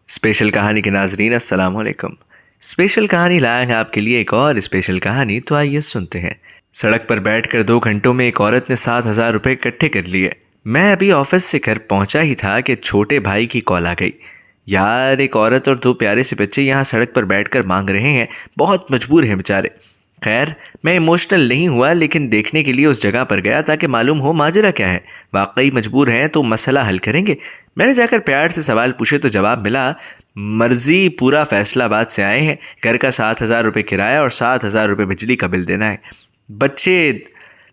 Special कहानी के नाजरीन अस्सलाम वालेकुम। स्पेशल कहानी लाया है आपके लिए एक और स्पेशल कहानी, तो आइए सुनते हैं। सड़क पर बैठकर 2 घंटों में एक औरत ने 7,000 रुपये इकट्ठे कर लिए। मैं अभी ऑफिस से घर पहुंचा ही था कि छोटे भाई की कॉल आ गई। यार, एक औरत और 2 प्यारे से बच्चे यहाँ सड़क पर बैठकर मांग रहे हैं, बहुत मजबूर हैं बेचारे। खैर, मैं इमोशनल नहीं हुआ, लेकिन देखने के लिए उस जगह पर गया ताकि मालूम हो माजरा क्या है। वाकई मजबूर हैं तो मसला हल करेंगे। मैंने जाकर प्यार से सवाल पूछे तो जवाब मिला, मर्जी पूरा फैसलाबाद से आए हैं, घर का 7,000 रुपये किराया और 7,000 रुपये बिजली का बिल देना है। बच्चे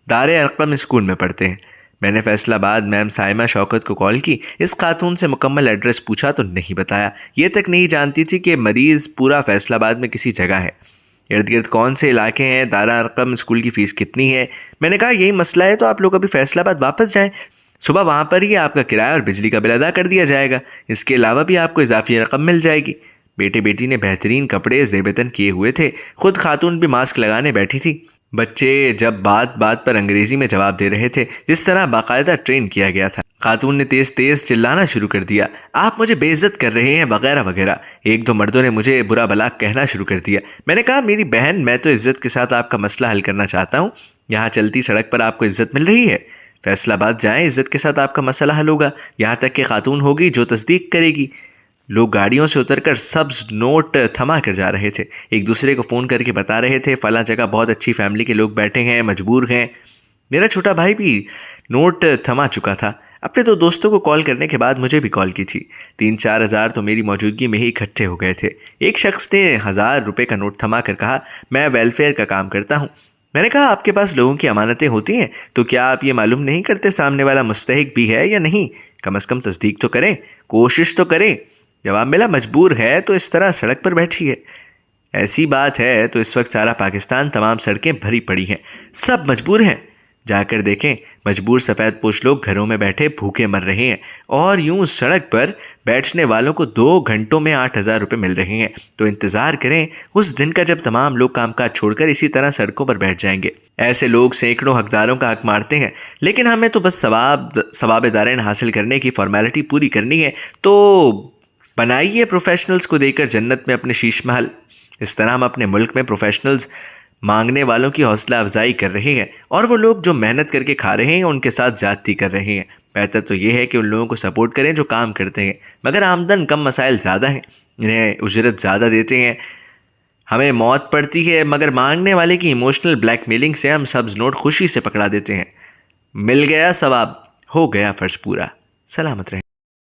दारे अरकम स्कूल में पढ़ते हैं। मैंने फैसलाबाद मैम साइमा शौकत को कॉल की। इस खातून से मुकम्मल एड्रेस पूछा तो नहीं बताया। ये तक नहीं जानती थी कि मरीज़ पूरा फैसलाबाद में किसी जगह है। इर्द गिर्द कौन से इलाके हैं, दारा अरकम स्कूल की फ़ीस कितनी है। मैंने कहा यही मसला है तो आप लोग अभी फैसलाबाद वापस जाएं, सुबह वहाँ पर ही आपका किराया और बिजली का बिल अदा कर दिया जाएगा। इसके अलावा भी आपको इजाफी रकम मिल जाएगी। बेटे बेटी ने बेहतरीन कपड़े ज़ेबतन किए हुए थे। खुद खातून भी मास्क लगाने बैठी थी। बच्चे जब बात बात पर अंग्रेज़ी में जवाब दे रहे थे, जिस तरह बाकायदा ट्रेन किया गया था। खातून ने तेज़ तेज़ चिल्लाना शुरू कर दिया, आप मुझे बेइज्जत कर रहे हैं वगैरह वगैरह। 1-2 मर्दों ने मुझे बुरा भला कहना शुरू कर दिया। मैंने कहा मेरी बहन, मैं तो इज़्ज़त के साथ आपका मसला हल करना चाहता हूँ। यहाँ चलती सड़क पर आपको इज़्ज़त मिल रही है, फैसलाबाद जाएं, इज़्ज़त के साथ आपका मसला हल होगा। यहाँ तक कि खातून होगी जो तस्दीक करेगी। लोग गाड़ियों से उतरकर सब्ज नोट थमा कर जा रहे थे। एक दूसरे को फ़ोन करके बता रहे थे, फ़लाँ जगह बहुत अच्छी फैमिली के लोग बैठे हैं, मजबूर हैं। मेरा छोटा भाई भी नोट थमा चुका था। अपने 2 दोस्तों को कॉल करने के बाद मुझे भी कॉल की थी। 3-4 हज़ार तो मेरी मौजूदगी में ही इकट्ठे हो गए थे। एक शख्स ने 1,000 रुपये का नोट थमा कर कहा, मैं वेलफेयर का काम करता हूँ। मैंने कहा आपके पास लोगों की अमानतें होती हैं, तो क्या आप ये मालूम नहीं करते सामने वाला मुस्तहिक भी है या नहीं? कम से कम तस्दीक तो करें, कोशिश तो करें। जवाब मिला, मजबूर है तो इस तरह सड़क पर बैठी है। ऐसी बात है तो इस वक्त सारा पाकिस्तान तमाम सड़कें भरी पड़ी हैं, सब मजबूर हैं। जाकर देखें, मजबूर सफ़ेद पोश लोग घरों में बैठे भूखे मर रहे हैं, और यूं सड़क पर बैठने वालों को 2 घंटों में 8,000 रुपये मिल रहे हैं। तो इंतज़ार करें उस दिन का जब तमाम लोग कामकाज छोड़कर इसी तरह सड़कों पर बैठ जाएंगे। ऐसे लोग सैकड़ों हकदारों का हक मारते हैं, लेकिन हमें तो बस सवाब दारैन हासिल करने की फॉर्मेलिटी पूरी करनी है। तो बनाइए प्रोफेशनल्स को देकर जन्नत में अपने शीश महल। इस तरह हम अपने मुल्क में प्रोफेशनल्स मांगने वालों की हौसला अफजाई कर रहे हैं, और वो लोग जो मेहनत करके खा रहे हैं उनके साथ ज़्यादती कर रहे हैं। बेहतर तो ये है कि उन लोगों को सपोर्ट करें जो काम करते हैं, मगर आमदन कम, मसाइल ज़्यादा हैं, इन्हें उजरत ज़्यादा देते हैं। हमें मौत पड़ती है, मगर मांगने वाले की इमोशनल ब्लैकमेलिंग से हम सब्ज नोट खुशी से पकड़ा देते हैं। मिल गया सवाब, हो गया फ़र्ज पूरा। सलामत रहें।